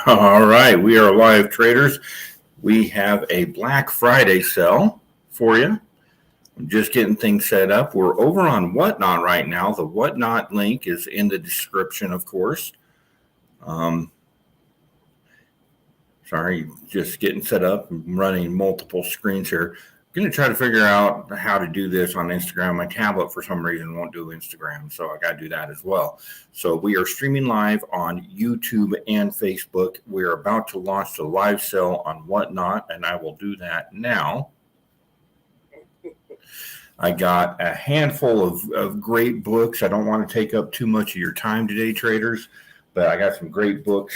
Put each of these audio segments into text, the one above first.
All right, we are live traders. We have a Black Friday sale for you. I'm just getting things set up. We're over on Whatnot right now. The Whatnot link is in the description, of course. Sorry, just getting set up. I'm running multiple screens here. I'm going to try to figure out how to do this on Instagram. My tablet, for some reason, won't do Instagram, so I got to do that as well. So we are streaming live on YouTube and Facebook. We are about to launch the live sale on Whatnot, and I will do that now. I got a handful of great books. I don't want to take up too much of your time today, traders, but I got some great books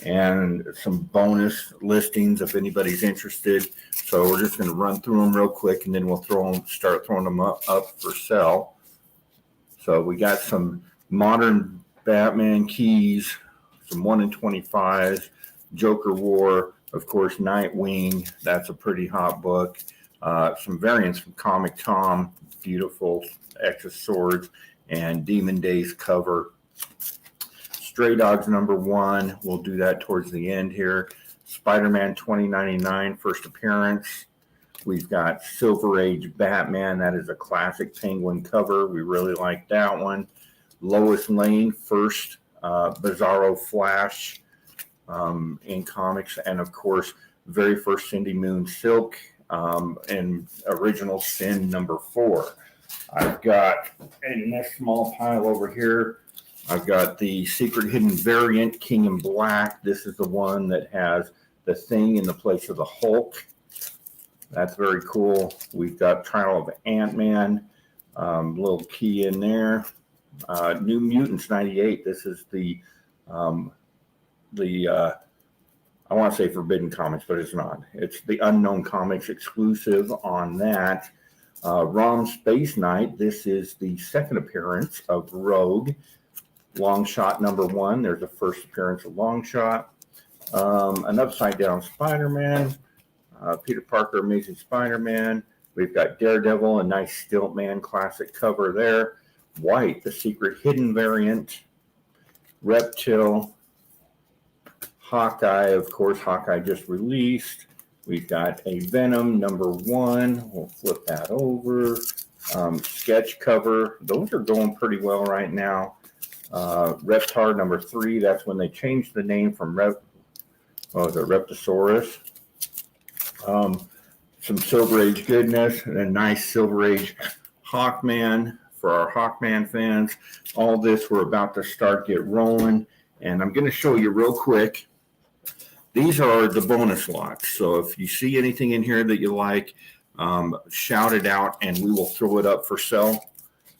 and some bonus listings if anybody's interested. So we're just going to run through them real quick, and then we'll start throwing them up for sale. So we got some modern Batman keys, some 1 in 25s, Joker War, of course, Nightwing. That's a pretty hot book. Some variants from Comic Tom, beautiful Extra Swords, and Demon Days cover. Stray Dogs #1, we'll do that towards the end here. SpiderMan 2099, first appearance. We've got Silver Age Batman, that is a classic Penguin cover. We really like that one. Lois Lane, first Bizarro Flash in comics, and of course, very first Cindy Moon Silk. And Original Sin #4. I've got in this small pile over here, I've got the Secret Hidden variant, King in Black. This is the one that has the Thing in the place of the Hulk. That's very cool. We've got Trial of Ant-Man, little key in there. New Mutants '98. This is the I want to say Forbidden Comics, but it's not. It's the Unknown Comics exclusive on that. ROM Space Knight. This is the second appearance of Rogue. Longshot #1. There's the first appearance of Longshot. An Upside Down Spider-Man. Peter Parker Amazing Spider-Man. We've got Daredevil, a nice Stiltman classic cover there. White, the Secret Hidden variant. Reptile. Hawkeye, of course, Hawkeye just released. We've got a Venom #1. We'll flip that over. Sketch cover. Those are going pretty well right now. Reptar #3. That's when they changed the name from Reptosaurus. Some Silver Age goodness and a nice Silver Age Hawkman for our Hawkman fans. All this we're about to get rolling. And I'm going to show you real quick. These are the bonus lots. So if you see anything in here that you like, shout it out and we will throw it up for sale.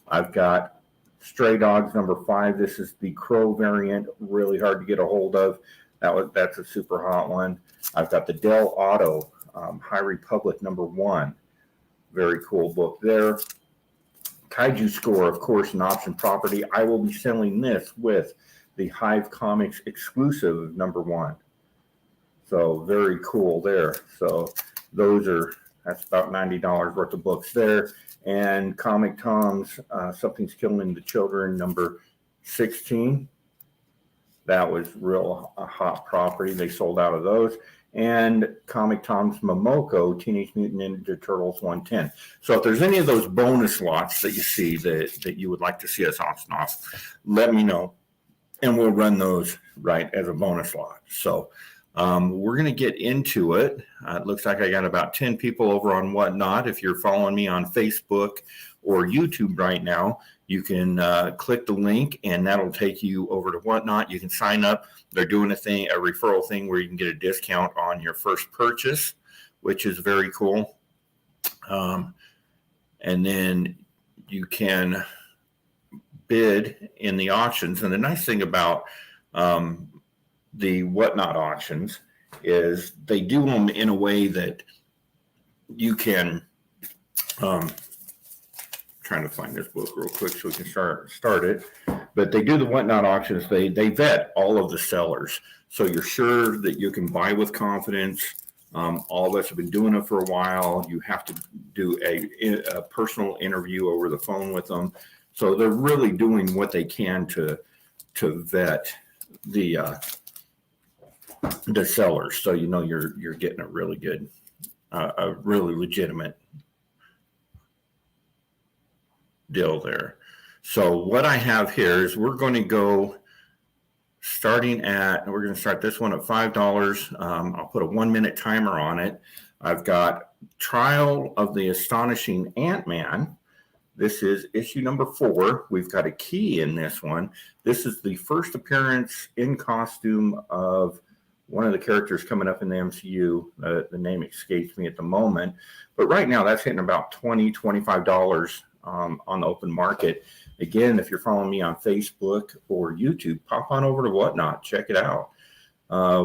I've got Stray Dogs #5. This is the Crow variant, really hard to get a hold of. That's a super hot one. I've got the Dell Auto High Republic #1. Very cool book there. Kaiju Score, of course, an option property. I will be selling this with the Hive Comics exclusive #1. So very cool there. So that's about $90 worth of books there. And Comic Tom's Something's Killing the Children #16. That was real hot property. They sold out of those. And Comic Tom's Momoko, Teenage Mutant Ninja Turtles 110. So if there's any of those bonus lots that you see that you would like to see us auction off, let me know. And we'll run those right as a bonus lot. So we're going to get into it. It looks like I got about 10 people over on Whatnot. If you're following me on Facebook or YouTube right now, you can click the link and that'll take you over to Whatnot. You can sign up. They're doing a referral thing where you can get a discount on your first purchase, which is very cool. And then you can bid in the auctions. And the nice thing about the Whatnot auctions is they do them in a way that you can trying to find this book real quick so we can start it. But they do the Whatnot auctions. They vet all of the sellers, so you're sure that you can buy with confidence. All of us have been doing it for a while. You have to do a personal interview over the phone with them, so they're really doing what they can to vet the the sellers. So you know you're getting a really good, a really legitimate deal there. So what I have here is we're going to go we're going to start this one at $5. I'll put a 1-minute timer on it. I've got Trial of the Astonishing Ant-Man. This is issue number 4. We've got a key in this one. This is the first appearance in costume of one of the characters coming up in the MCU. The name escapes me at the moment. But right now, that's hitting about $20, $25 on the open market. Again, if you're following me on Facebook or YouTube, pop on over to Whatnot. Check it out.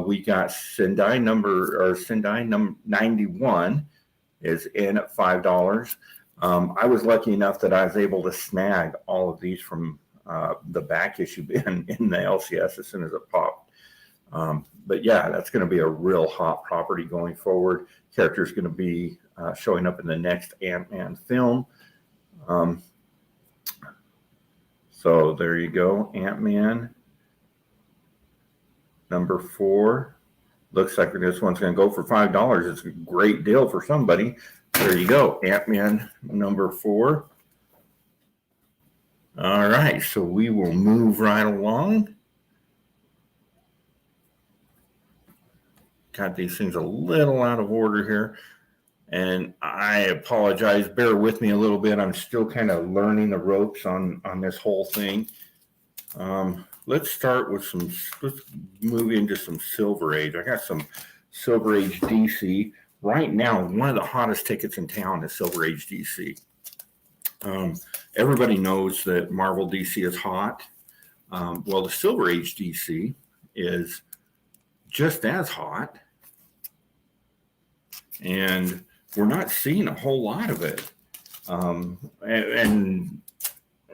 We got Sendai number 91 is in at $5. I was lucky enough that I was able to snag all of these from the back issue bin in the LCS as soon as it popped. But yeah, that's going to be a real hot property going forward. Character's going to be showing up in the next Ant-Man film. So there you go, Ant-Man number 4. Looks like this one's going to go for $5. It's a great deal for somebody. There you go, Ant-Man number 4. All right, so we will move right along. Got these things a little out of order here, and I apologize. Bear with me a little bit. I'm still kind of learning the ropes on this whole thing. Let's start with let's move into some Silver Age. I got some Silver Age DC. Right now, one of the hottest tickets in town is Silver Age DC. Everybody knows that Marvel DC is hot. Well, the Silver Age DC is just as hot. And we're not seeing a whole lot of it. And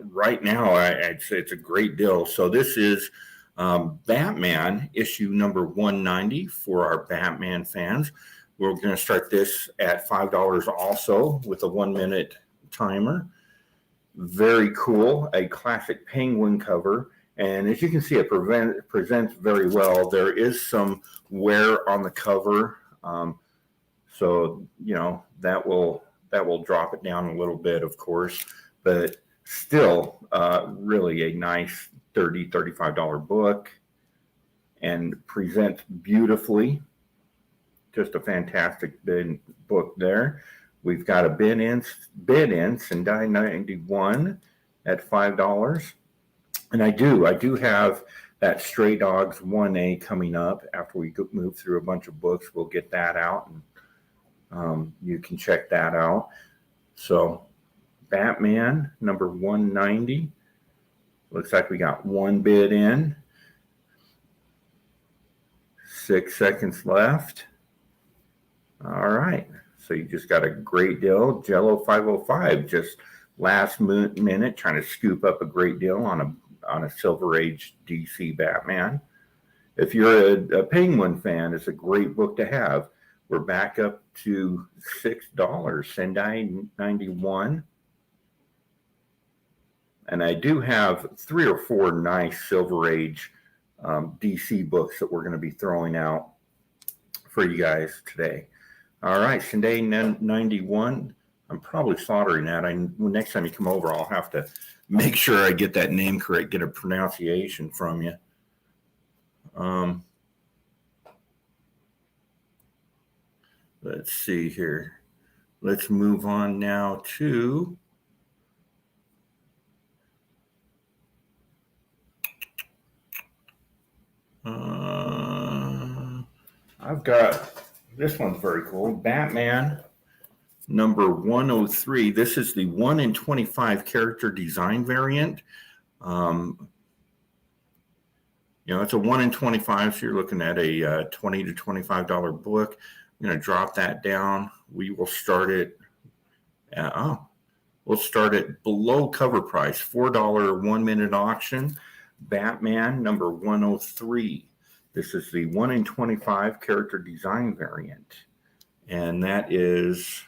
right now, I'd say it's a great deal. So this is Batman issue number 190 for our Batman fans. We're going to start this at $5 also with a 1-minute timer. Very cool, a classic Penguin cover. And as you can see, it presents very well. There is some wear on the cover. So, you know, that will drop it down a little bit, of course, but still really a nice $30, $35 book and presents beautifully. Just a fantastic book there. We've got a bid in Sendai 91 at $5. And I do have that Stray Dogs 1A coming up after we move through a bunch of books. We'll get that out, and you can check that out. So Batman number 190. Looks like we got one bid in. 6 seconds left. All right. So you just got a great deal. Jello 505 just last minute trying to scoop up a great deal on a Silver Age DC Batman. If you're a Penguin fan, it's a great book to have. We're back up to $6. Sendai 91. And I do have 3 or 4 nice Silver Age DC books that we're going to be throwing out for you guys today. All right, Sendai 91. I'm probably slaughtering that. Next time you come over, I'll have to make sure I get that name correct, get a pronunciation from you. Let's see here. Let's move on now to I've got this one's very cool. Batman number 103. This is the 1 in 25 character design variant. It's a 1 in 25, so you're looking at a $20 to $25 book. I'm going to drop that down. We will start it. We'll start it below cover price, $4 1-minute auction. Batman number 103. This is the 1 in 25 character design variant. And that is,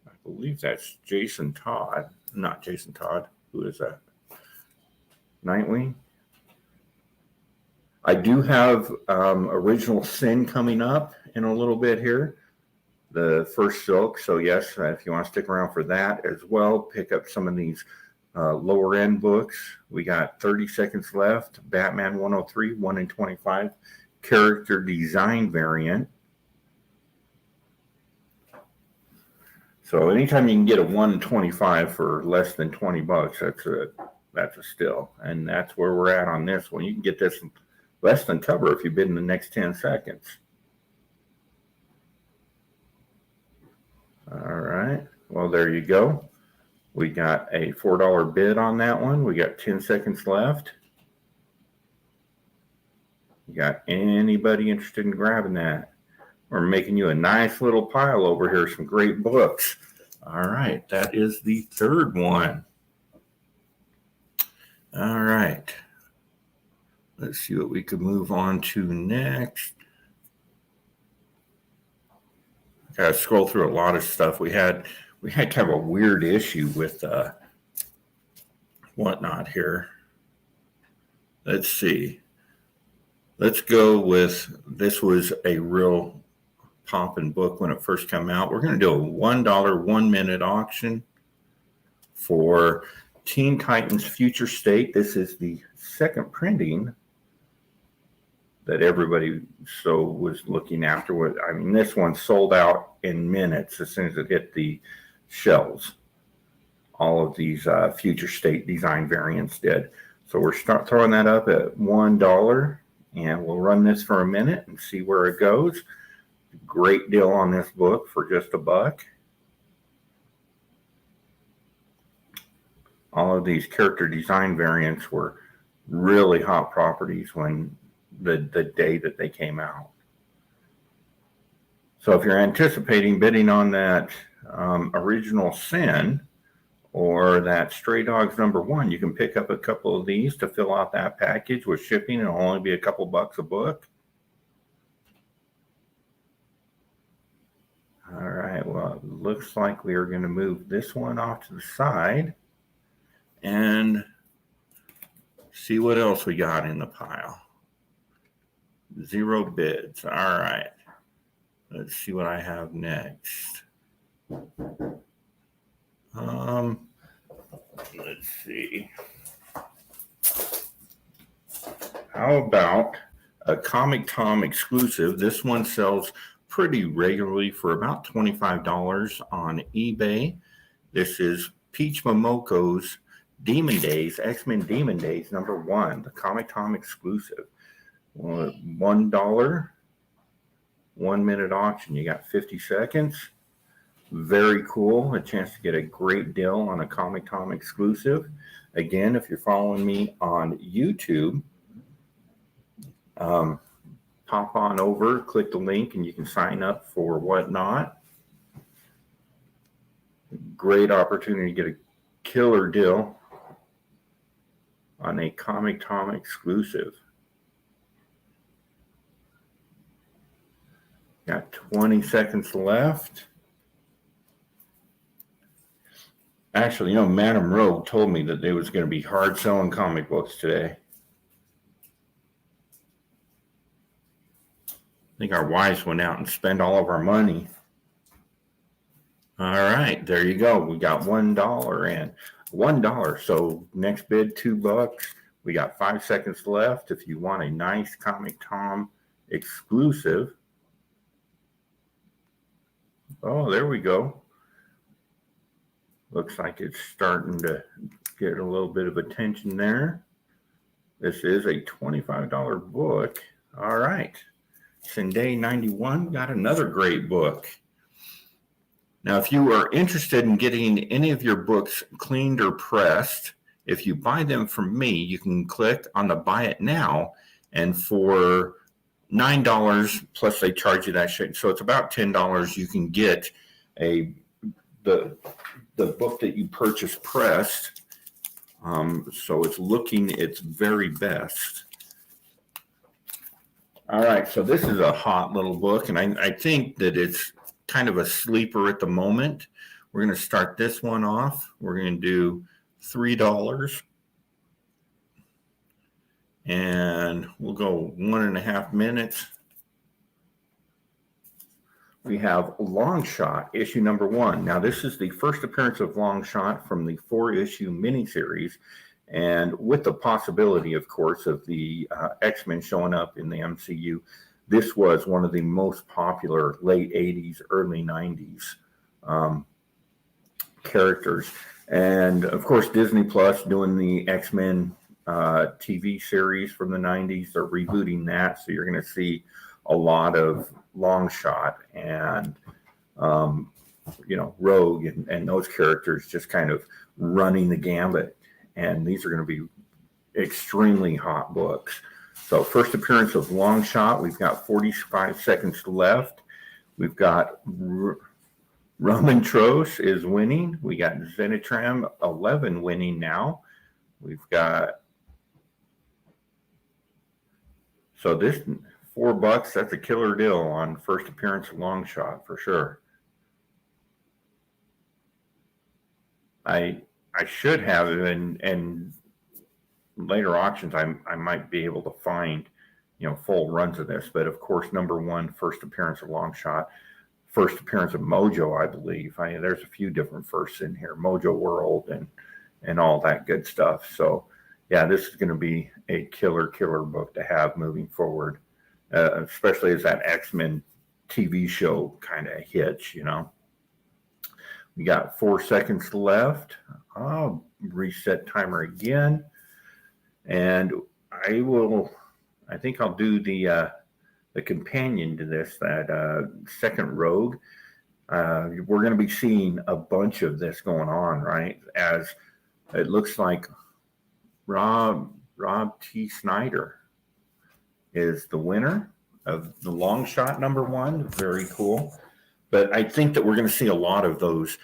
I believe that's Jason Todd. Not Jason Todd. Who is that? Nightwing? I do have Original Sin coming up in a little bit here, the first Silk. So yes, if you want to stick around for that as well, pick up some of these lower end books. We got 30 seconds left. Batman 103, 1 in 25, character design variant. So anytime you can get a 1 in 25 for less than 20 bucks, that's a steal. And that's where we're at on this one. You can get this less than cover if you bid in the next 10 seconds. All right. Well, there you go. We got a $4 bid on that one. We got 10 seconds left. You got anybody interested in grabbing that? We're making you a nice little pile over here, some great books. All right, that is the third one. All right. Let's see what we could move on to next. Gotta scroll through a lot of stuff. We had kind of a weird issue with whatnot here. Let's see. Let's go with, this was a real poppin' book when it first came out. We're going to do a $1 1 minute auction for Teen Titans Future State. This is the second printing that everybody was looking after. I mean, this one sold out in minutes as soon as it hit the shelves. All of these Future State design variants did. So we're throwing that up at $1, and we'll run this for a minute and see where it goes. Great deal on this book for just $1. All of these character design variants were really hot properties when the day that they came out. So if you're anticipating bidding on that Original Sin or that Stray Dogs #1, you can pick up a couple of these to fill out that package with shipping. It'll only be a couple bucks a book. All right, well, it looks like we are going to move this one off to the side and see what else we got in the pile. 0 bids. All right. Let's see what I have next. Let's see. How about a Comic Tom exclusive? This one sells pretty regularly for about $25 on eBay. This is Peach Momoko's Demon Days, X-Men Demon Days #1, the Comic Tom exclusive. $1 1 minute auction. You got 50 seconds. Very cool. A chance to get a great deal on a Comic Tom exclusive. Again, if you're following me on YouTube, pop on over, click the link, and you can sign up for whatnot. Great opportunity to get a killer deal on a Comic Tom exclusive. Got 20 seconds left. Actually, Madame Rogue told me that they was going to be hard selling comic books today. I think our wives went out and spent all of our money. All right, there you go. We got $1 and $1. So next bid, $2. We got 5 seconds left. If you want a nice Comic Tom exclusive. Oh, there we go. Looks like it's starting to get a little bit of attention there. This is a $25 book. All right. Sunday 91 got another great book. Now, if you are interested in getting any of your books cleaned or pressed, if you buy them from me, you can click on the Buy It Now, and for $9 plus they charge you that shit. So it's about $10. You can get the book that you purchase pressed. So it's looking its very best. All right, so this is a hot little book, and I think that it's kind of a sleeper at the moment. We're going to start this one off. We're going to do $3. and we'll go 1.5 minutes. We have Longshot, issue number 1. Now, this is the first appearance of Longshot from the 4-issue miniseries, and with the possibility, of course, of the X-Men showing up in the MCU, this was one of the most popular late 80s, early 90s characters. And, of course, Disney Plus doing the X-Men TV series from the 90s. They're rebooting that, so you're going to see a lot of Longshot and Rogue and those characters just kind of running the gambit, and these are going to be extremely hot books. So first appearance of Longshot, we've got 45 seconds left. We've got Roman Tros is winning. We got Zenitram 11 winning now. We've got, so this $4, that's a killer deal on first appearance of Longshot for sure. I should have it, and later auctions I might be able to find full runs of this, but of course number 1 first appearance of Longshot, first appearance of Mojo, I believe. There's a few different firsts in here, Mojo World and all that good stuff. So yeah, this is going to be a killer book to have moving forward. Especially as that X-Men TV show kind of hits, We got 4 seconds left. I'll reset timer again. And I think I'll do the companion to this, that second Rogue. We're going to be seeing a bunch of this going on, right? As it looks like Rob T. Snyder is the winner of the Longshot number 1. Very cool. But I think that we're going to see a lot of those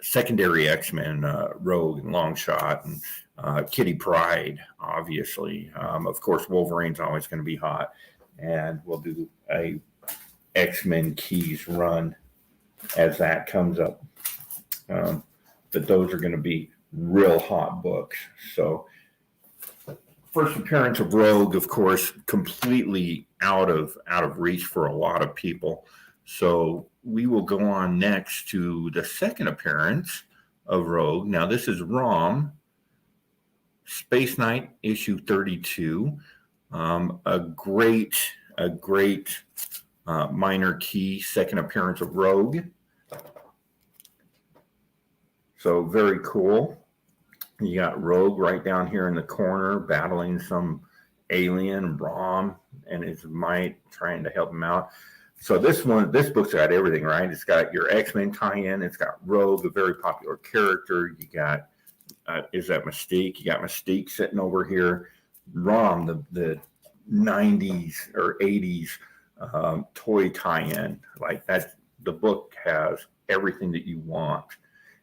secondary X-Men, Rogue and Longshot and Kitty Pryde, obviously. Of course, Wolverine's always going to be hot. And we'll do a X-Men Keys run as that comes up. But those are going to be real hot books. So first appearance of Rogue, of course, completely out of reach for a lot of people. So we will go on next to the second appearance of Rogue. Now this is ROM, Space Knight, issue 32. A great minor key second appearance of Rogue. So very cool. You got Rogue right down here in the corner battling some alien, ROM, and his might trying to help him out. So this book's got everything, right? It's got your X-Men tie-in. It's got Rogue, a very popular character. You got, is that Mystique? You got Mystique sitting over here. ROM, the 90s or 80s toy tie-in. Like that, the book has everything that you want.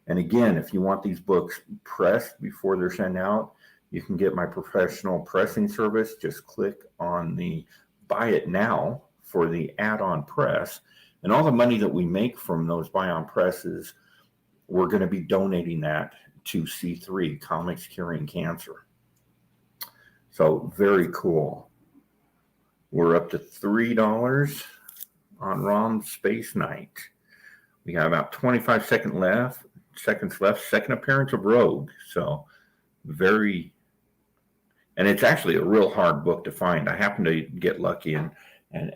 And again, if you want these books pressed before they're sent out, you can get my professional pressing service. Just click on the buy it now for the add-on press. And all the money that we make from those buy-on presses, we're going to be donating that to C3, Comics Curing Cancer. So very cool. We're up to $3 on ROM Space Knight. We got about 25 seconds left. Second appearance of Rogue. So very, and it's actually a real hard book to find. I happened to get lucky and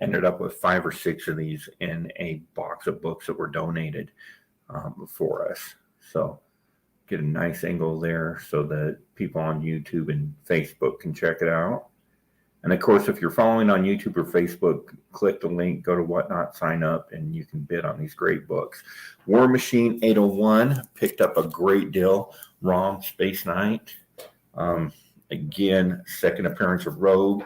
ended up with 5 or 6 of these in a box of books that were donated for us. So get a nice angle there so that people on YouTube and Facebook can check it out. And of course, if you're following on YouTube or Facebook, click the link, go to Whatnot, sign up, and you can bid on these great books. War Machine 801 picked up a great deal. ROM Space Knight. Again, second appearance of Rogue.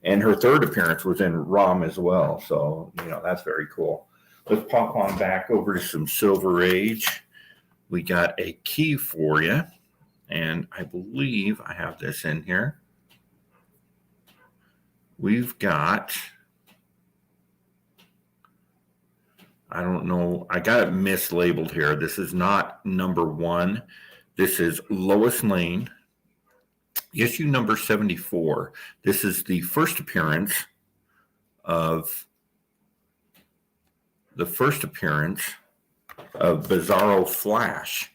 And her third appearance was in ROM as well. So, that's very cool. Let's pop on back over to some Silver Age. We got a key for you. And I believe I have this in here. We've got, I don't know, I got it mislabeled here. This is not number 1. This is Lois Lane, issue number 74. This is the first appearance of Bizarro Flash.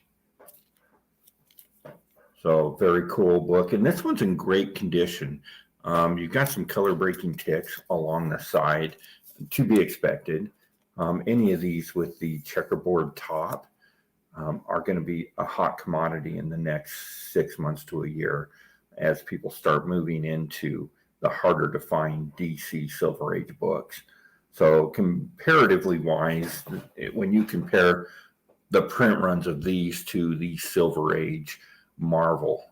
So very cool book. And this one's in great condition. You've got some color breaking ticks along the side, to be expected. Any of these with the checkerboard top are going to be a hot commodity in the next 6 months to a year as people start moving into the harder to find DC Silver Age books. So comparatively wise, when you compare the print runs of these to the Silver Age Marvel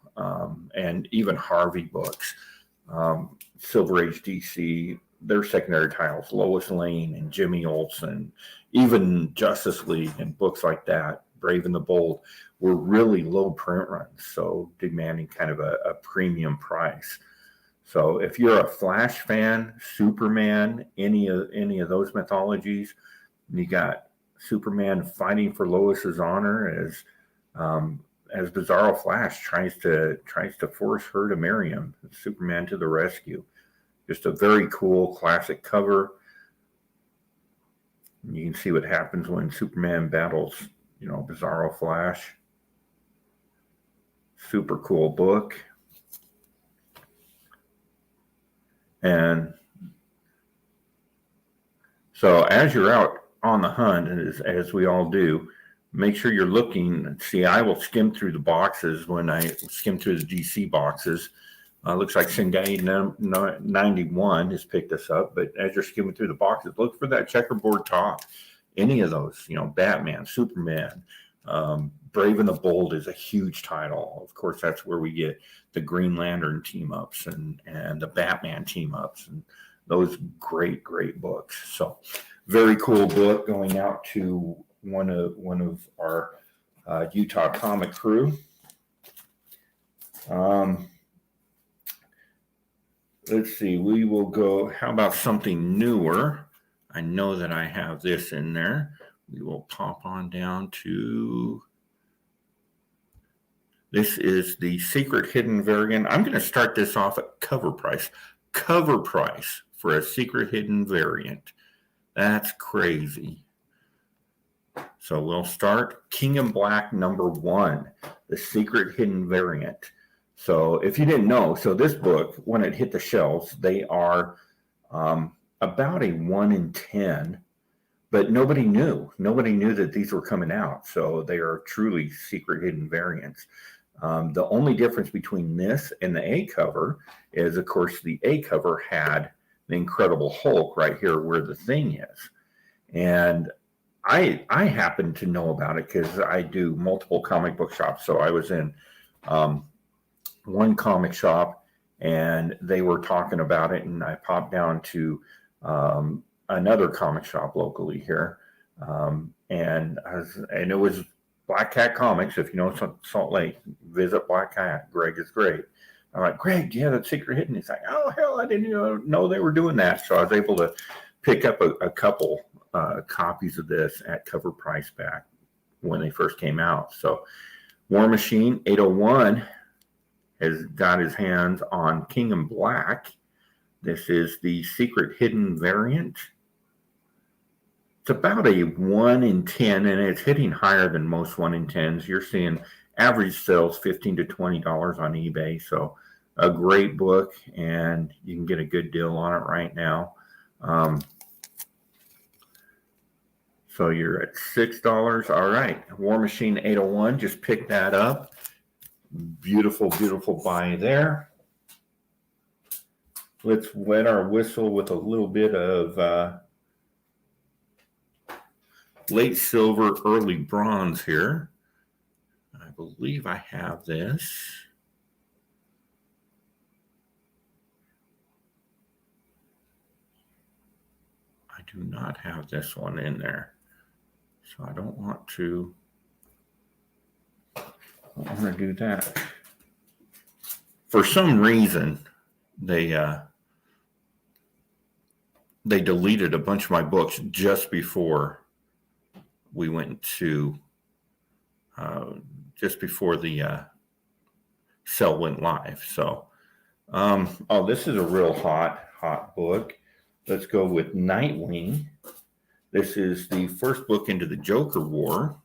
and even Harvey books, Silver Age DC, their secondary titles, Lois Lane and Jimmy Olsen, even Justice League and books like that, Brave and the Bold, were really low print runs, so demanding kind of a premium price. So if you're a Flash fan, Superman, any of those mythologies, you got Superman fighting for Lois's honor as Bizarro Flash tries to force her to marry him. Superman to the rescue. Just a very cool classic cover. You can see what happens when Superman battles, Bizarro Flash. Super cool book. And so as you're out on the hunt, as we all do, make sure you're looking. See, I will skim through the boxes when I skim through the DC boxes. Looks like Sendai 91 has picked us up, but as you're skimming through the boxes, look for that checkerboard top. Any of those, Batman, Superman, Brave and the Bold is a huge title. Of course, that's where we get the Green Lantern team-ups and the Batman team-ups and those great books. So very cool book going out to one of our Utah comic crew. Let's see, we will go, how about something newer? I know that I have this in there. We will pop on down to, this is the Secret Hidden variant. I'm going to start this off at cover price. Cover price for a Secret Hidden variant. That's crazy. So we'll start King in Black #1, the Secret Hidden variant. So if you didn't know, so this book, when it hit the shelves, they are about a 1 in 10, but nobody knew. Nobody knew that these were coming out. So they are truly secret hidden variants. The only difference between this and the A cover is, of course, the A cover had the Incredible Hulk right here where the Thing is. And I happen to know about it because I do multiple comic book shops. So I was in one comic shop and they were talking about it, and I popped down to another comic shop locally here, and it was Black Cat Comics. If you know Salt Lake, visit Black Cat. Greg is great. I'm like, Greg, do you have that Secret Hidden? He's like, oh hell, I didn't even know they were doing that. So I was able to pick up a couple copies of this at cover price back when they first came out. So War Machine 801 has got his hands on King in Black. This is the Secret Hidden variant. It's about a 1 in 10, and it's hitting higher than most 1 in 10s. You're seeing average sales $15 to $20 on eBay. So a great book, and you can get a good deal on it right now. So you're at $6. All right. War Machine 801, just pick that up. Beautiful, beautiful buy there. Let's wet our whistle with a little bit of late silver, early bronze here. I believe I have this. I do not have this one in there. So I don't want to do that. For some reason, they deleted a bunch of my books just before we went to just before the sale went live. So, oh, this is a real hot book. Let's go with Nightwing. This is the first book into the Joker War.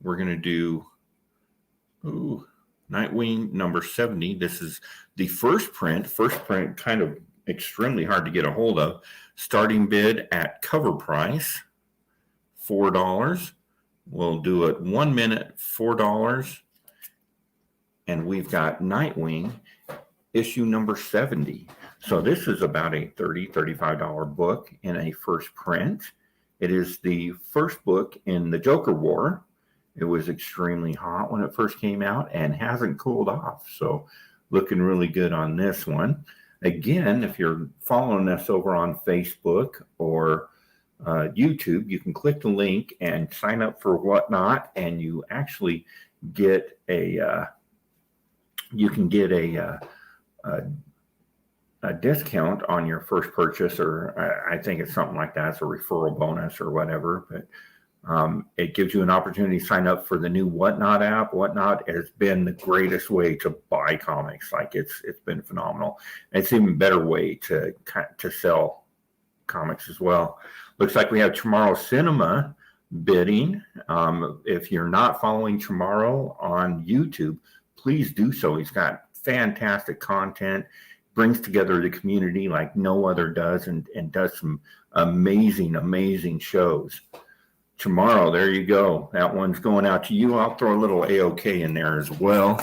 We're going to do Nightwing number 70. This is the first print. First print, kind of extremely hard to get a hold of. Starting bid at cover price, $4. We'll do it 1 minute, $4. And we've got Nightwing issue number 70. So this is about a $35 book in a first print. It is the first book in the Joker War. It was extremely hot when it first came out and hasn't cooled off. So looking really good on this one. Again, if you're following us over on Facebook or YouTube, you can click the link and sign up for Whatnot, and you actually get a discount on your first purchase, or I think it's something like that. It's a referral bonus or whatever. But it gives you an opportunity to sign up for the new Whatnot app. Whatnot has been the greatest way to buy comics. Like it's been phenomenal. And it's an even better way to sell comics as well. Looks like we have Tomorrow Cinema bidding. If you're not following Tomorrow on YouTube, please do so. He's got fantastic content, brings together the community like no other does, and does some amazing shows. Tomorrow, there you go. That one's going out to you. I'll throw a little AOK in there as well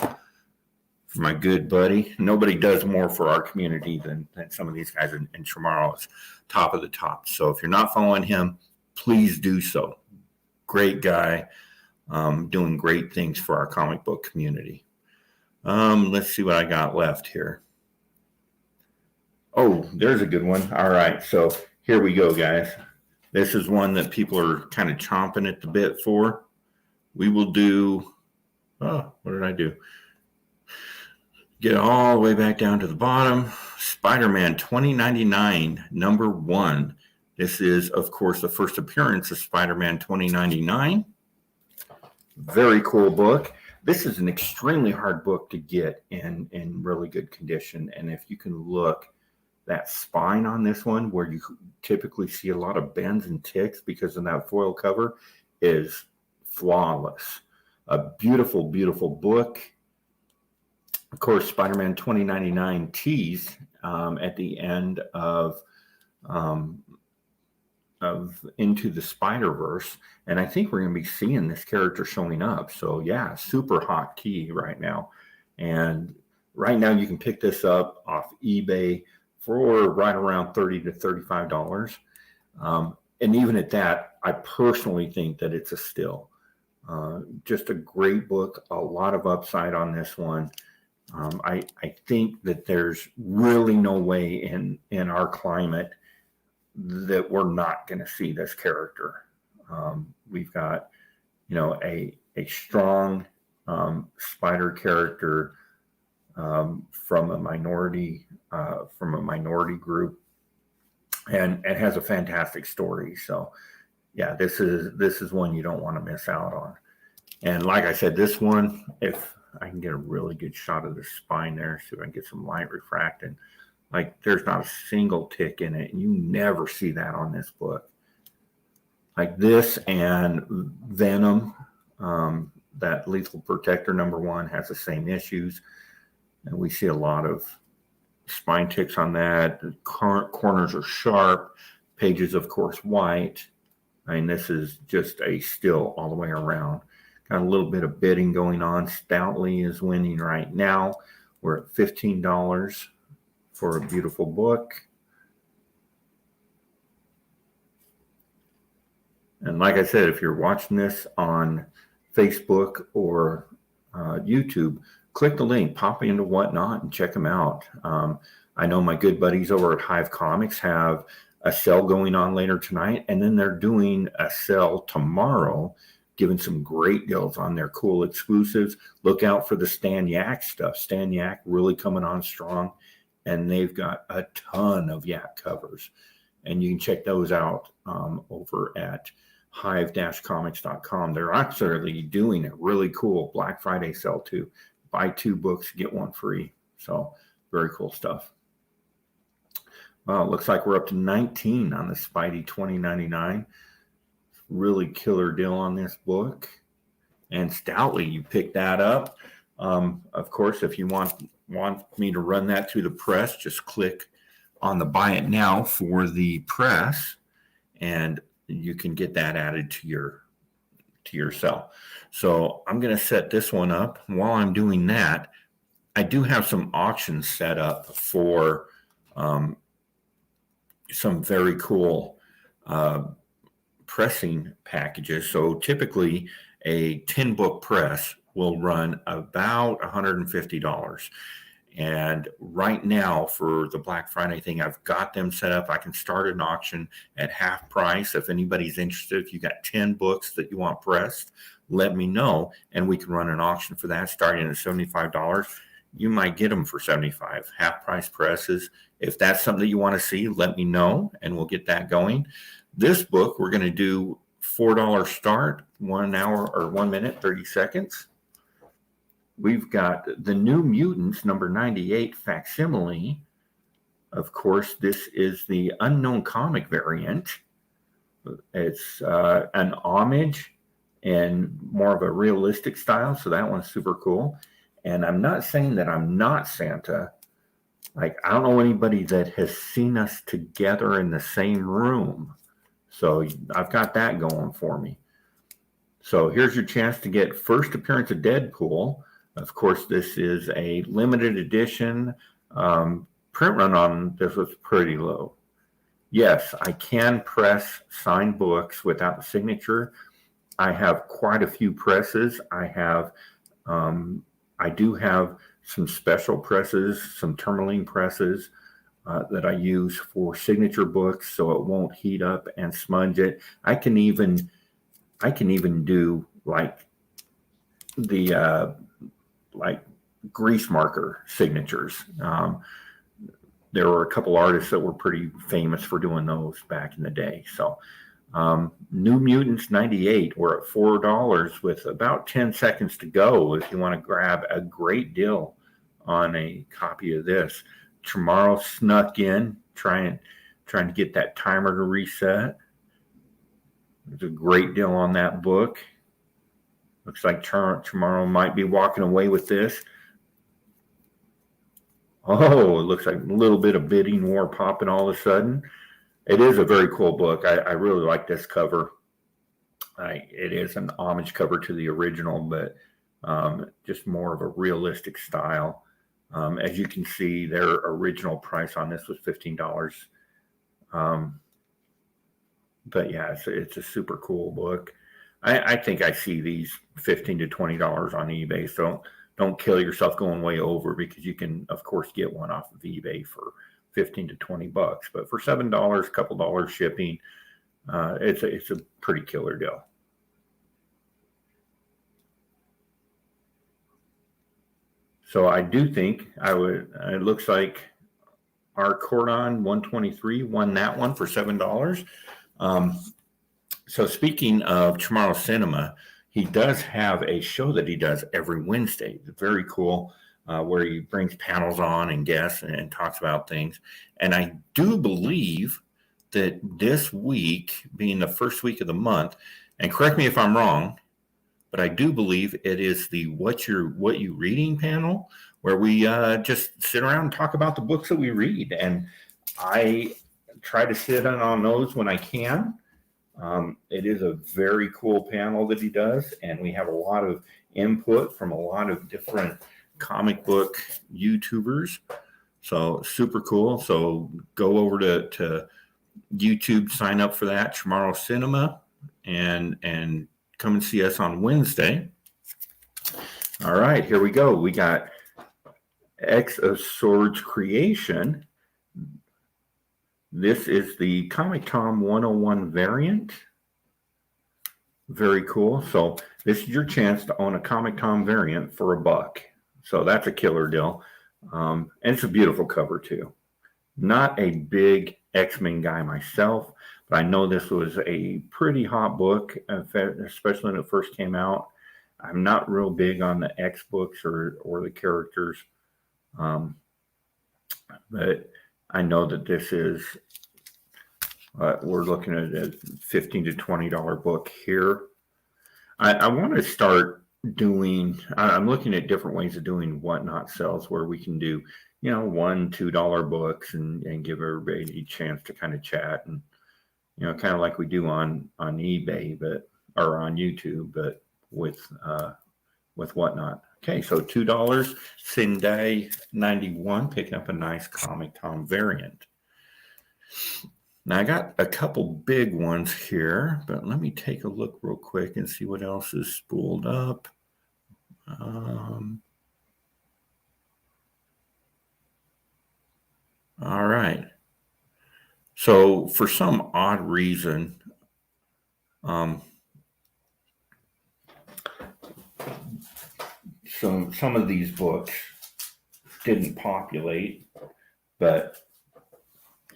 for my good buddy. Nobody does more for our community than some of these guys, and Tomorrow is top of the top. So if you're not following him, please do so. Great guy, doing great things for our comic book community. Let's see what I got left here. Oh, there's a good one. All right, so here we go, guys. This is one that people are kind of chomping at the bit for. We will do, what did I do? Get all the way back down to the bottom. SpiderMan 2099, number 1. This is, of course, the first appearance of SpiderMan 2099. Very cool book. This is an extremely hard book to get in really good condition. And if you can look, that spine on this one, where you typically see a lot of bends and ticks because of that foil cover, is flawless. A beautiful book. Of course, Spider-Man 2099 tease at the end of Into the Spider-Verse, and I think we're going to be seeing this character showing up. So yeah, super hot key right now. And right now you can pick this up off eBay for right around $30 to $35. And even at that, I personally think that it's a steal. Just a great book, a lot of upside on this one. I think that there's really no way in our climate that we're not going to see this character. We've got, a strong spider character from a minority group, and it has a fantastic story. So yeah, this is one you don't want to miss out on. And like I said, this one, if I can get a really good shot of the spine there, see if I can get some light refracting, like there's not a single tick in it, and you never see that on this book. Like this and Venom, that Lethal Protector number 1 has the same issues, and we see a lot of spine ticks on that. The corners are sharp, pages of course white. I mean, this is just a steal all the way around. Got a little bit of bidding going on. Stoutly is winning right now. We're at $15 for a beautiful book. And like I said, if you're watching this on Facebook or YouTube, click the link, pop into Whatnot, and check them out. I know my good buddies over at Hive Comics have a sale going on later tonight, and then they're doing a sale tomorrow, giving some great deals on their cool exclusives. Look out for the Stan Yak stuff. Stan Yak really coming on strong, and they've got a ton of Yak covers. And you can check those out over at hive-comics.com. They're actually doing a really cool Black Friday sale too. buy 2 books, get 1 free. So very cool stuff. Well, it looks like we're up to 19 on the Spidey 2099. Really killer deal on this book. And stoutly, you picked that up. Of course, if you want me to run that through the press, just click on the buy it now for the press, and you can get that added to your cell. So I'm going to set this one up. While I'm doing that, I do have some auctions set up for some very cool pressing packages. So typically a 10 book press will run about $150. And right now for the Black Friday thing, I've got them set up. I can start an auction at half price. If anybody's interested, if you got 10 books that you want pressed, let me know, and we can run an auction for that starting at $75. You might get them for $75, half price presses. If that's something that you want to see, let me know, and we'll get that going. This book, we're going to do $4 start, 1 hour or 1 minute, 30 seconds. We've got the New Mutants, number 98 facsimile. Of course, this is the Unknown Comic variant. It's an homage and more of a realistic style, so that one's super cool. And I'm not saying that I'm not Santa. Like, I don't know anybody that has seen us together in the same room. So I've got that going for me. So here's your chance to get first appearance of Deadpool. Of course, this is a limited edition. Print run on this was pretty low. Yes, I can press signed books without the signature. I have quite a few presses. I do have some special presses, some tourmaline presses that I use for signature books, so it won't heat up and smudge it. I can even do like the like grease marker signatures. There were a couple artists that were pretty famous for doing those back in the day. So New Mutants 98, we're at $4 with about 10 seconds to go if you want to grab a great deal on a copy of this. Tomorrow snuck in, trying to get that timer to reset. There's a great deal on that book. Looks like tomorrow might be walking away with this. Oh, it looks like a little bit of bidding war popping all of a sudden. It is a very cool book. I really like this cover. It is an homage cover to the original, but just more of a realistic style. As you can see, their original price on this was $15. But yeah, it's a super cool book. I think I see these $15 to $20 on eBay. So don't kill yourself going way over, because you can, of course, get one off of eBay for $15 to $20. But for $7, a couple dollars shipping, it's a pretty killer deal. So I do think it looks like our Cordon 123 won that one for $7. So speaking of Tomorrow Cinema, he does have a show that he does every Wednesday. Very cool, where he brings panels on and guests and talks about things. And I do believe that this week, being the first week of the month, and correct me if I'm wrong, but I do believe it is the What You Reading panel, where we just sit around and talk about the books that we read. And I try to sit in on those when I can. It is a very cool panel that he does, and we have a lot of input from a lot of different comic book YouTubers. So super cool. So go over to YouTube, sign up for that, Tomorrow Cinema, and come and see us on Wednesday. All right, here we go. We got X of Swords Creation. This is the Comic Tom 101 variant. Very cool. So this is your chance to own a Comic Tom variant for $1. So that's a killer deal. And it's a beautiful cover too. Not a big X-Men guy myself, but I know this was a pretty hot book, especially when it first came out. I'm not real big on the X books or the characters, but I know that this is, we're looking at a $15 to $20 book here. I want to start doing, I'm looking at different ways of doing whatnot sales where we can do, $1, $2 books and give everybody a chance to kind of chat and, kind of like we do on eBay, or on YouTube, but with whatnot. Okay, so $2, Sindai 91, picking up a nice Comic Tom variant. Now I got a couple big ones here, but let me take a look real quick and see what else is spooled up. All right. So for some odd reason, some of these books didn't populate, but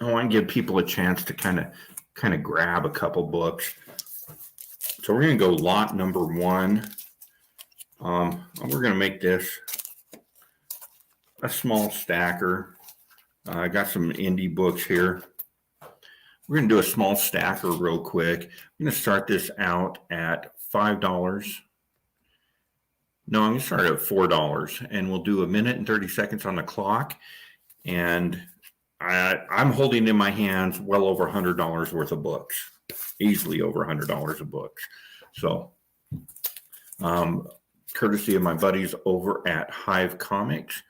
I want to give people a chance to kind of grab a couple books. So we're going to go lot number 1. We're going to make this a small stacker. I got some indie books here. We're going to do a small stacker real quick. I'm going to start this out at $5. No, I'm going to start at $4, and we'll do 1 minute and 30 seconds on the clock. And I'm holding in my hands well over $100 worth of books, easily over $100 of books. So, courtesy of my buddies over at Hive Comics.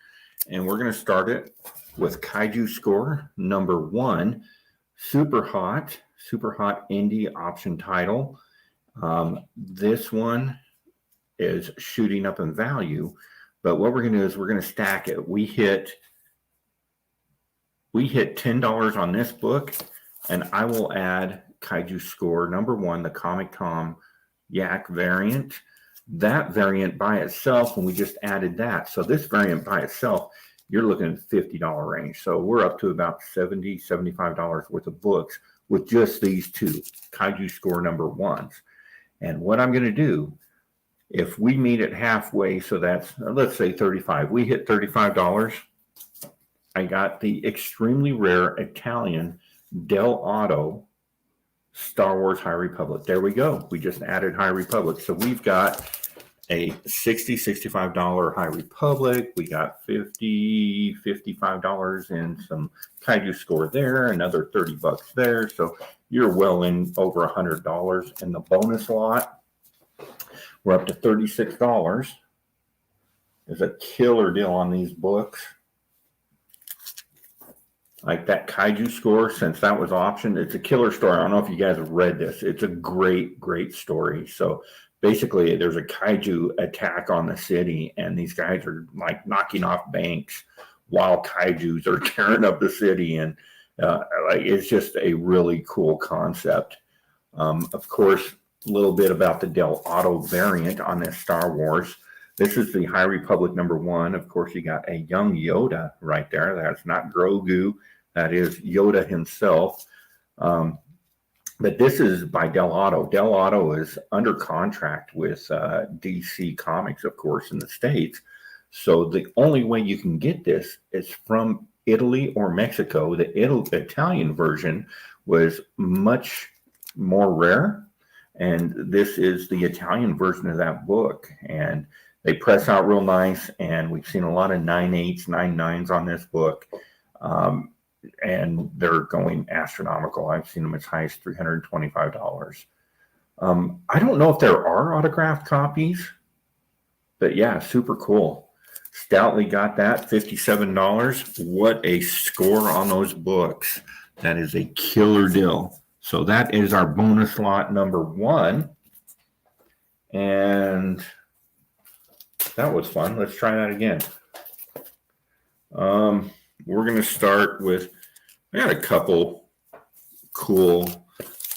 And we're going to start it with Kaiju Score number 1, super hot indie option title. This one is shooting up in value, but what we're going to do is we're going to stack it. We hit $10 on this book, and I will add Kaiju Score number 1, the Comic Tom Yak variant. That variant by itself, when we just added that, so this variant by itself, you're looking at $50 range. So we're up to about $70, $75 worth of books with just these two Kaiju Score number 1s. And what I'm going to do, if we meet it halfway, so that's, let's say 35, we hit $35. I got the extremely rare Italian Del Auto Star Wars High Republic. There we go. We just added High Republic. So we've got a $60, $65 High Republic. We got $50, $55 in some Kaiju Score there, another $30 there. So you're well in over $100 in the bonus lot. We're up to $36. There's a killer deal on these books. Like that Kaiju Score, since that was optioned, it's a killer story. I don't know if you guys have read this. It's a great, great story. So basically, there's a kaiju attack on the city, and these guys are like knocking off banks while kaijus are tearing up the city. And it's just a really cool concept. Of course, a little bit about the Del Auto variant on this Star Wars. This is the High Republic number 1. Of course, you got a young Yoda right there. That's not Grogu. That is Yoda himself. But this is by Del Auto. Del Auto is under contract with DC Comics, of course, in the States. So the only way you can get this is from Italy or Mexico. The Italian version was much more rare. And this is the Italian version of that book. And they press out real nice. And we've seen a lot of 9.8s, 9.9s on this book. And they're going astronomical. I've seen them as high as $325. I don't know if there are autographed copies, but yeah, super cool. Stoutly got that, $57. What a score on those books. That is a killer deal. So that is our bonus lot number 1. And that was fun. Let's try that again. We're going to start with, I got a couple cool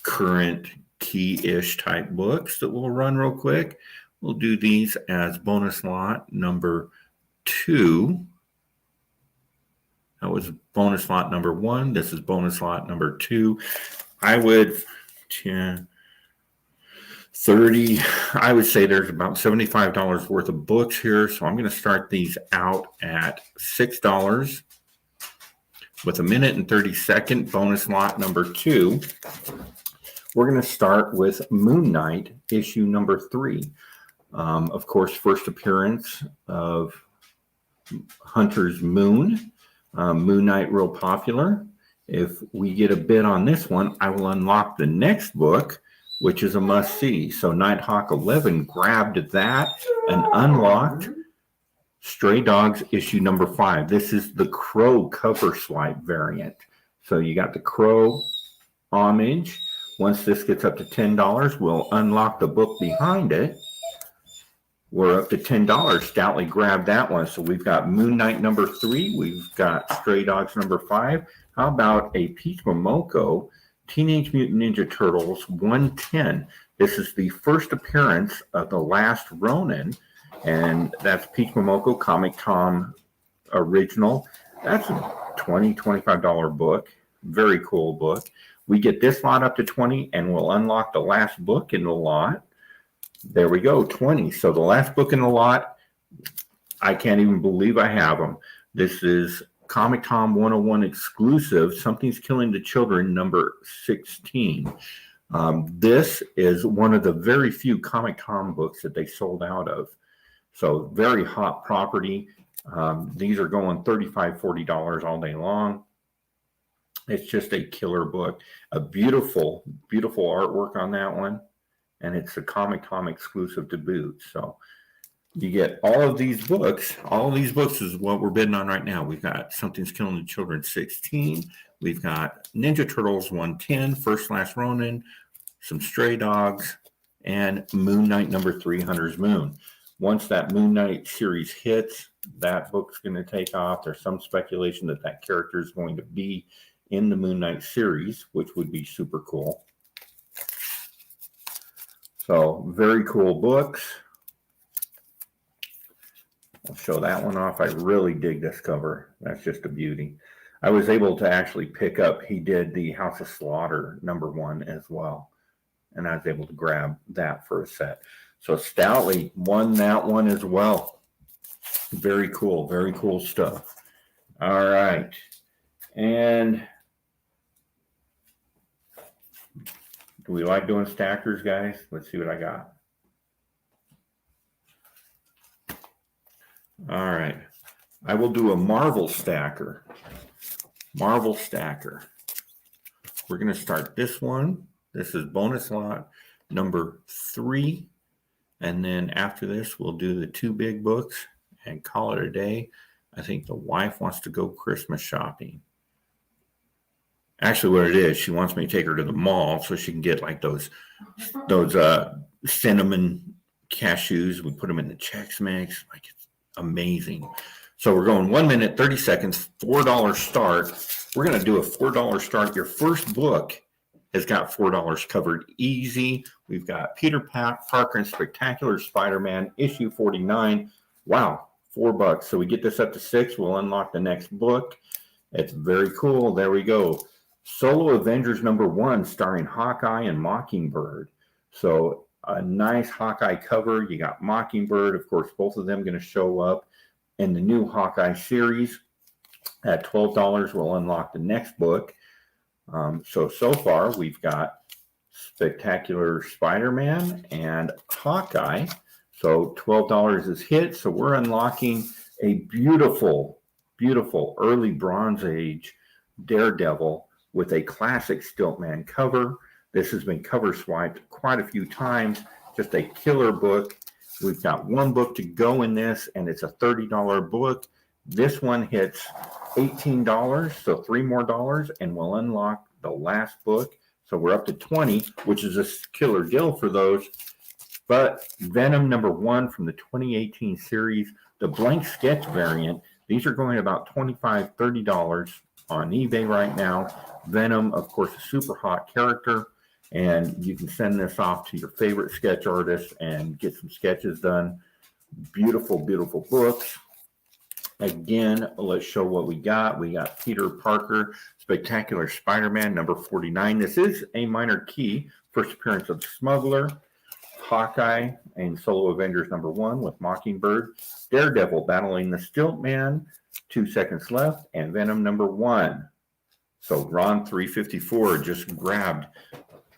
current key-ish type books that we'll run real quick. We'll do these as bonus lot number 2. That was bonus lot number 1. This is bonus lot number 2. I would, 30, I would say there's about $75 worth of books here. So I'm going to start these out at $6 with a minute and 30-second bonus lot number 2. We're going to start with Moon Knight issue number 3. Of course, first appearance of Hunter's Moon. Moon Knight, real popular. If we get a bid on this one, I will unlock the next book, which is a must-see. So Nighthawk 11 grabbed that and unlocked Stray Dogs issue number 5. This is the Crow cover swipe variant. So you got the Crow homage. Once this gets up to $10, we'll unlock the book behind it. We're up to $10. Stoutly grabbed that one. So we've got Moon Knight number 3. We've got Stray Dogs number 5. How about a Peach Momoko Teenage Mutant Ninja Turtles 110? This is the first appearance of the last Ronin, and that's Peach Momoko Comic Tom original. That's a $20, $25 book. Very cool book. We get this lot up to 20, and we'll unlock the last book in the lot. There we go, 20. So the last book in the lot, I can't even believe I have them. This is Comic Tom 101 exclusive, Something's Killing the Children, number 16. This is one of the very few Comic Tom books that they sold out of. So very hot property. These are going $35, $40 all day long. It's just a killer book. A beautiful, beautiful artwork on that one. And it's a Comic Tom exclusive to boot. So you get all of these books. All of these books is what we're bidding on right now. We've got Something's Killing the Children 16. We've got Ninja Turtles 110, First Last Ronin, some Stray Dogs, and Moon Knight number 3, Hunter's Moon. Once that Moon Knight series hits, that book's going to take off. There's some speculation that that character is going to be in the Moon Knight series, which would be super cool. So very cool books. I'll show that one off. I really dig this cover. That's just a beauty. I was able to actually pick up, he did the House of Slaughter number 1 as well. And I was able to grab that for a set. So Stoutly won that one as well. Very cool stuff. All right. And do we like doing stackers, guys? Let's see what I got. All right. I will do a Marvel stacker. Marvel stacker. We're going to start this one. This is bonus lot number 3. And then after this, we'll do the 2 big books and call it a day. I think the wife wants to go Christmas shopping. Actually, what it is, she wants me to take her to the mall so she can get like those cinnamon cashews. We put them in the Chex Mix. Like, it's amazing. So we're going 1 minute, 30 seconds, $4 start. We're going to do a $4 start. Your first book has got $4 covered easy. We've got Peter Parker and Spectacular Spider-Man, issue 49. Wow, $4. So we get this up to 6. We'll unlock the next book. It's very cool. There we go. Solo Avengers number 1, starring Hawkeye and Mockingbird. So a nice Hawkeye cover. You got Mockingbird. Of course, both of them going to show up in the new Hawkeye series. At $12, we'll unlock the next book. So far, we've got Spectacular Spider-Man and Hawkeye. So $12 is hit. So we're unlocking a beautiful, beautiful early Bronze Age Daredevil with a classic Stiltman cover. This has been cover swiped quite a few times. Just a killer book. We've got 1 book to go in this, and it's a $30 book. This one hits $18, so $3 more, and we'll unlock the last book. So we're up to 20, which is a killer deal for those. But Venom number 1 from the 2018 series, the blank sketch variant, these are going about $25, $30 on eBay right now. Venom, of course, a super hot character, and you can send this off to your favorite sketch artist and get some sketches done. Beautiful, beautiful books. Again, let's show what we got. We got Peter Parker, Spectacular Spider-Man, number 49. This is a minor key, first appearance of the Smuggler. Hawkeye in Solo Avengers #1 with Mockingbird, Daredevil battling the Stilt Man, 2 seconds left, and Venom #1. So Ron 354 just grabbed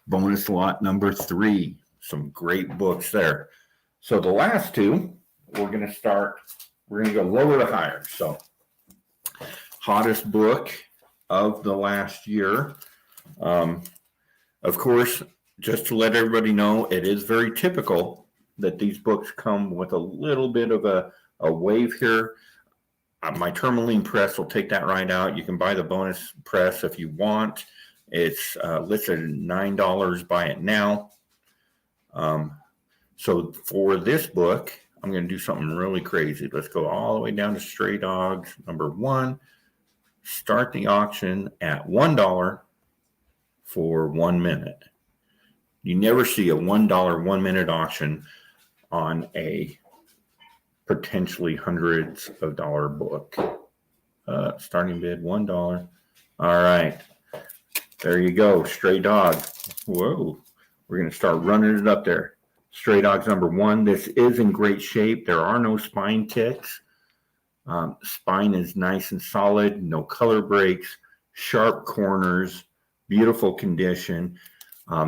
bonus lot #3. Some great books there. So the last two, we're going to go lower to higher. So hottest book of the last year. Of course, just to let everybody know, it is very typical that these books come with a little bit of a wave here. My tourmaline press will take that right out. You can buy the bonus press if you want. It's listed at $9. Buy it now. So for this book, I'm going to do something really crazy. Let's go all the way down to Stray Dogs #1. Start the auction at $1 for 1 minute. You never see a $1 1 minute auction on a potentially hundreds of dollar book. Starting bid $1. All right. There you go. Stray Dog. Whoa. We're going to start running it up there. Stray Dogs #1. This is in great shape. There are no spine ticks. Spine is nice and solid. No color breaks. Sharp corners. Beautiful condition.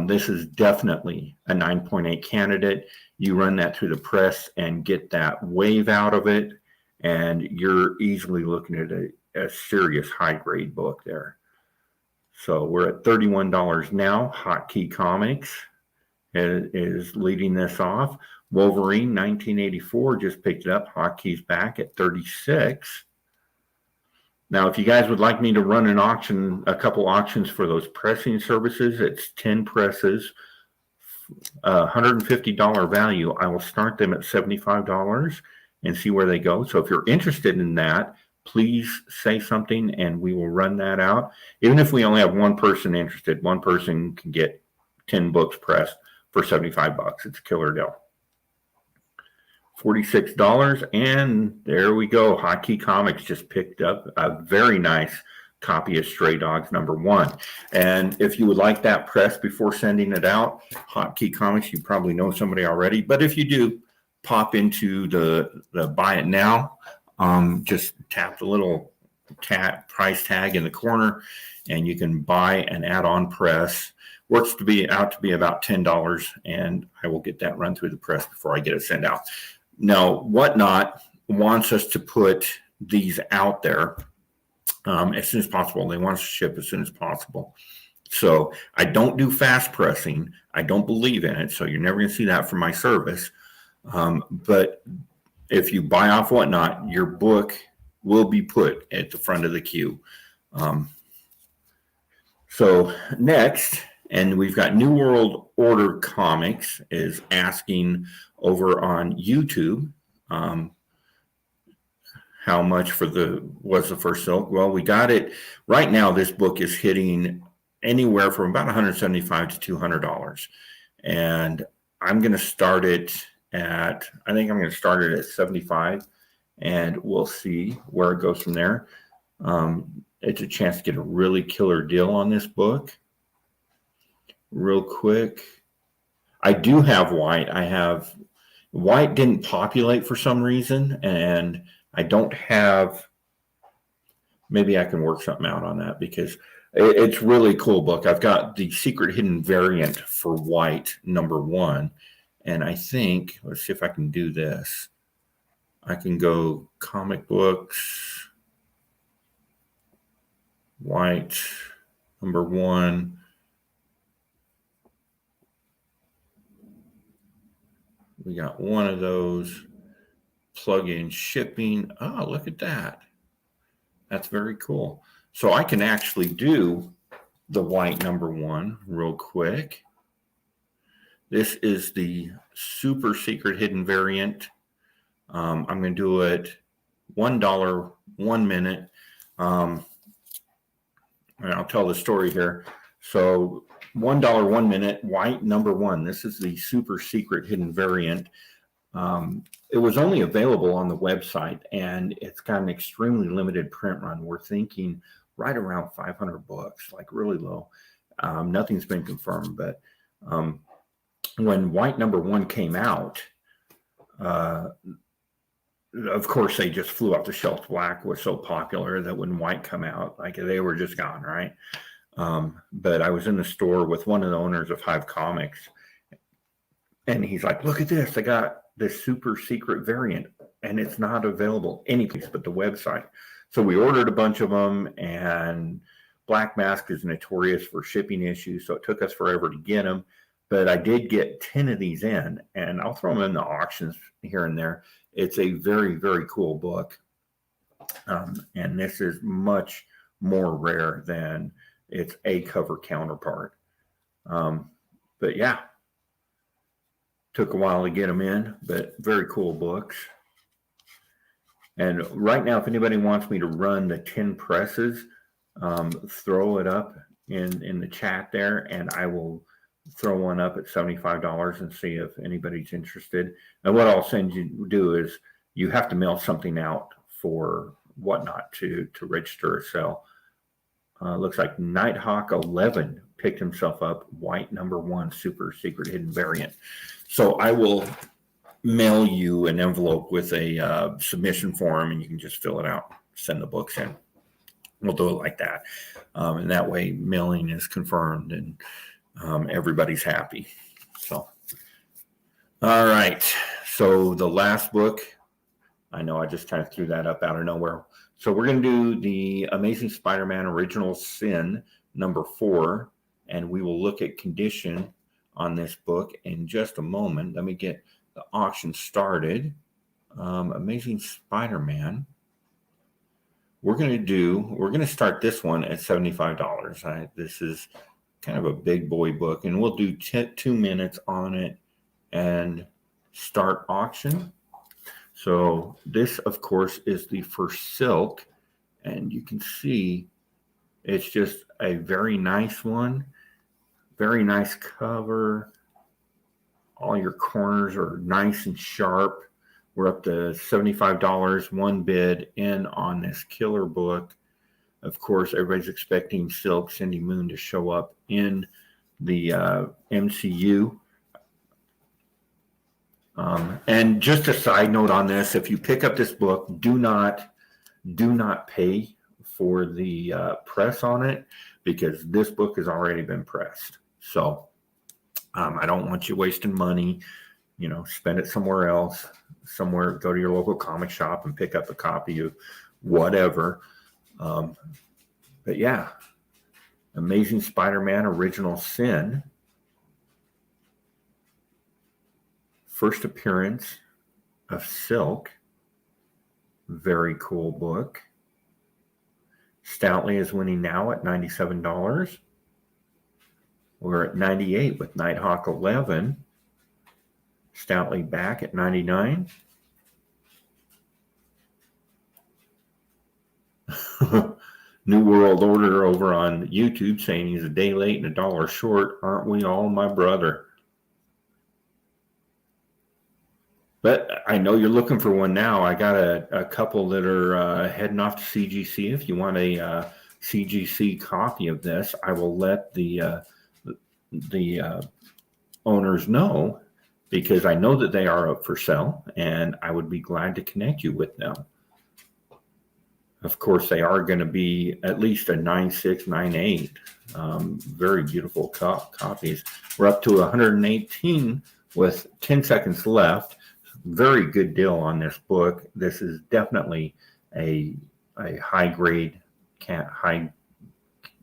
This is definitely a 9.8 candidate. You run that through the press and get that wave out of it, and you're easily looking at a serious high-grade book there. So we're at $31 now. Hotkey Comics is leading this off. Wolverine 1984 just picked it up. Hotkey's back at $36. Now, if you guys would like me to run an auction, a couple auctions for those pressing services, it's 10 presses, $150 value. I will start them at $75 and see where they go. So if you're interested in that, please say something and we will run that out. Even if we only have one person interested, one person can get 10 books pressed for $75. It's a killer deal. $46, and there we go. Hotkey Comics just picked up a very nice copy of Stray Dogs #1. And if you would like that press before sending it out, Hotkey Comics, you probably know somebody already. But if you do, pop into the buy it now. Just tap the little price tag in the corner, and you can buy an add-on press. Works out to be about $10, and I will get that run through the press before I get it sent out. Now, Whatnot wants us to put these out there as soon as possible. They want us to ship as soon as possible. So I don't do fast pressing. I don't believe in it. So you're never going to see that from my service. But if you buy off Whatnot, your book will be put at the front of the queue. So next, and we've got New World Order Comics is asking over on YouTube how much was the first silk. Well, we got it right now. This book is hitting anywhere from about $175 to $200, and I'm going to start it at $75, and we'll see where it goes from there. It's a chance to get a really killer deal on this book. Real quick, I do have white. White didn't populate for some reason, and I don't have, maybe I can work something out on that because it's really cool book. I've got the secret hidden variant for white #1, and I think, let's see if I can do this. I can go comic books, white #1. We got one of those. Plug in shipping. Oh, look at that. That's very cool. So I can actually do the white #1 real quick. This is the super secret hidden variant. I'm going to do it $1 1 minute. And I'll tell the story here. So $1 1 minute, white #1. This is the super secret hidden variant. It was only available on the website, and it's got an extremely limited print run. We're thinking right around 500 books, like really low. Nothing's been confirmed, but when White #1 came out, of course, they just flew off the shelf. Black was so popular that when White come out, like they were just gone, right? But I was in the store with one of the owners of Hive Comics, and he's like, "Look at this! I got this super secret variant, and it's not available anyplace but the website." So we ordered a bunch of them, and Black Mask is notorious for shipping issues, so it took us forever to get them. But I did get 10 of these in, and I'll throw them in the auctions here and there. It's a very, very cool book. And this is much more rare than its A cover counterpart. But yeah, took a while to get them in, but very cool books. And right now, if anybody wants me to run the 10 presses, throw it up in the chat there, and I will throw one up at $75 and see if anybody's interested. And what I'll send you do is you have to mail something out for Whatnot to register or sell. Looks like Nighthawk 11 picked himself up White #1 super secret hidden variant. So I will mail you an envelope with a submission form, and you can just fill it out, send the books in. We'll do it like that. And that way mailing is confirmed and everybody's happy. So, all right. So the last book, I know I just kind of threw that up out of nowhere. So we're going to do the Amazing Spider-Man Original Sin #4, and we will look at condition on this book in just a moment. Let me get the auction started. Amazing Spider-Man. We're going to start this one at $75. This is kind of a big boy book, and we'll do 2 minutes on it and start auction. So this, of course, is the first Silk, and you can see it's just a very nice one. Very nice cover. All your corners are nice and sharp. We're up to $75, one bid in on this killer book. Of course, everybody's expecting Silk, Cindy Moon to show up in the MCU. And just a side note on this, if you pick up this book, do not pay for the press on it, because this book has already been pressed. So I don't want you wasting money. Spend it somewhere else, go to your local comic shop and pick up a copy of whatever. But yeah, Amazing Spider-Man Original Sin. First appearance of Silk. Very cool book. Stoutly is winning now at $97. We're at $98 with Nighthawk 11. Stoutly back at $99. New World Order over on YouTube saying he's a day late and a dollar short. Aren't we all, my brother? But I know you're looking for one now. I got a couple that are heading off to CGC. If you want a CGC copy of this, I will let the owners know, because I know that they are up for sale, and I would be glad to connect you with them. Of course, they are going to be at least a 9.6, 9.8. Very beautiful copies. We're up to 118 with 10 seconds left. Very good deal on this book. This is definitely a high grade, high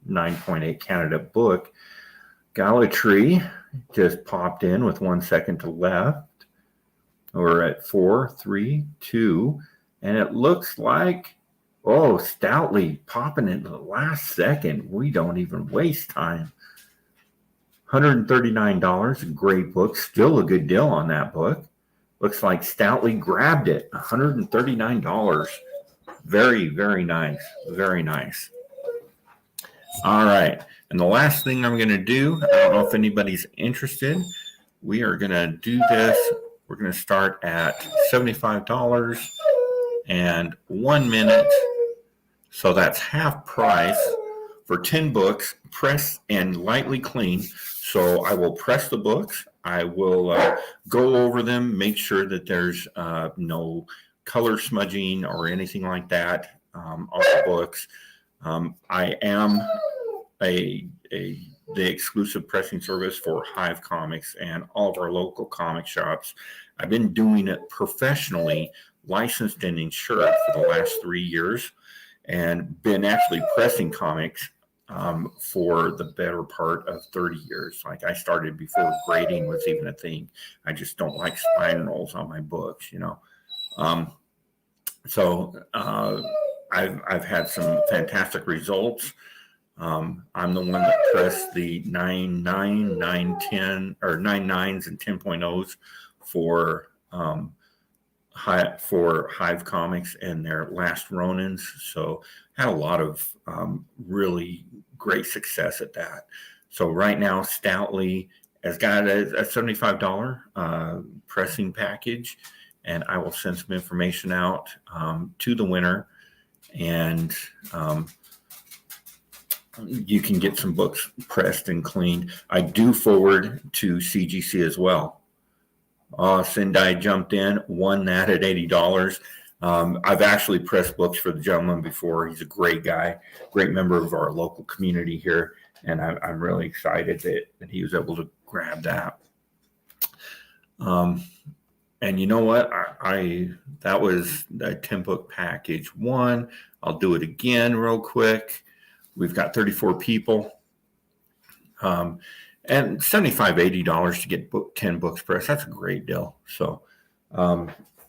9.8 candidate book. Galatry just popped in with 1 second to left. We're at 4, 3, 2, and it looks like, oh, Stoutly popping in the last second. We don't even waste time. $139, a great book. Still a good deal on that book. Looks like Stoutly grabbed it. $139. Very, very nice. Very nice. All right. And the last thing I'm going to do, I don't know if anybody's interested. We are going to do this. We're going to start at $75 and 1 minute. So that's half price for 10 books, pressed and lightly cleaned. So I will press the books. I will go over them, make sure that there's no color smudging or anything like that on the books. I am the exclusive pressing service for Hive Comics and all of our local comic shops. I've been doing it professionally, licensed and insured for the last 3 years, and been actually pressing comics for the better part of 30 years. Like, I started before grading was even a thing. I just don't like spirals on my books, you know. I've had some fantastic results. I'm the one that pressed the 9.9, 9.10, or 9.9s and 10.0s for Hive Comics and their last Ronins. So had a lot of really great success at that. So right now, Stoutly has got a $75 pressing package, and I will send some information out to the winner, and you can get some books pressed and cleaned. I do forward to CGC as well. Sendai jumped in, won that at $80. I've actually pressed books for the gentleman before. He's a great guy, great member of our local community here, and I'm really excited that he was able to grab that. And you know what? That was a 10-book package 1. I'll do it again real quick. We've got 34 people, and $75, $80 to get 10 books pressed. That's a great deal. So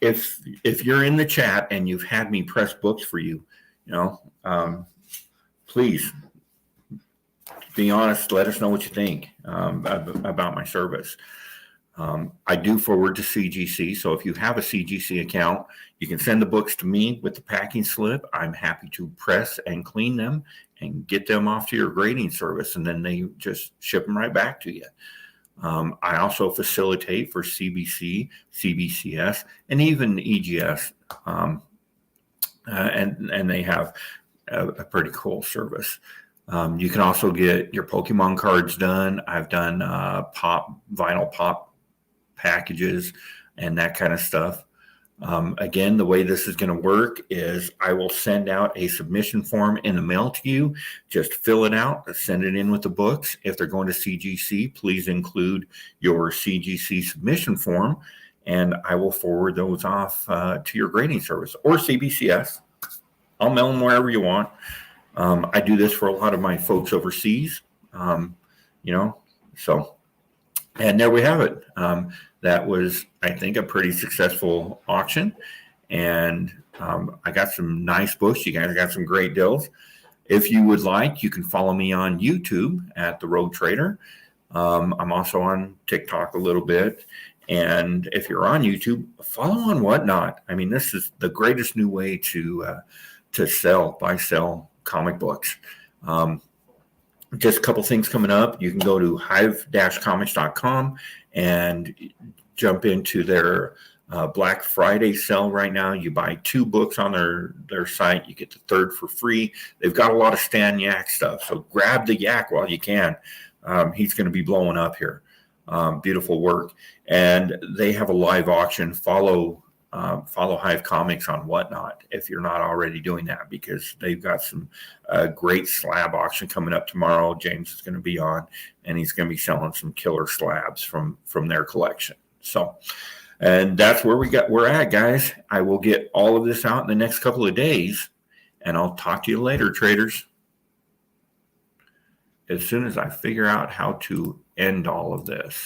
if you're in the chat and you've had me press books for you, please be honest. Let us know what you think about my service. I do forward to CGC. So if you have a CGC account, you can send the books to me with the packing slip. I'm happy to press and clean them and get them off to your grading service, and then they just ship them right back to you. I also facilitate for CBC, CBCS, and even EGS, and they have a pretty cool service. You can also get your Pokemon cards done. I've done vinyl pop packages and that kind of stuff. Again, the way this is going to work is I will send out a submission form in the mail to you. Just fill it out, send it in with the books. If they're going to CGC, please include your CGC submission form, and I will forward those off to your grading service or CBCS. I'll mail them wherever you want. I do this for a lot of my folks overseas, so, and there we have it. That was, I think, a pretty successful auction, and I got some nice books. You guys got some great deals. If you would like, you can follow me on YouTube at The Rogue Trader. I'm also on TikTok a little bit, and if you're on YouTube, follow on Whatnot. I mean, this is the greatest new way to buy, sell comic books. Just a couple things coming up. You can go to hive-comics.com and jump into their Black Friday sale right now. You buy 2 books on their site, you get the 3rd for free. They've got a lot of Stan Yak stuff, so grab the Yak while you can. He's going to be blowing up here. Beautiful work. And they have a live auction. Follow Hive Comics on Whatnot if you're not already doing that, because they've got some great slab auction coming up tomorrow. James is going to be on, and he's going to be selling some killer slabs from their collection. So, and that's where we're at, guys. I will get all of this out in the next couple of days, and I'll talk to you later, traders, as soon as I figure out how to end all of this.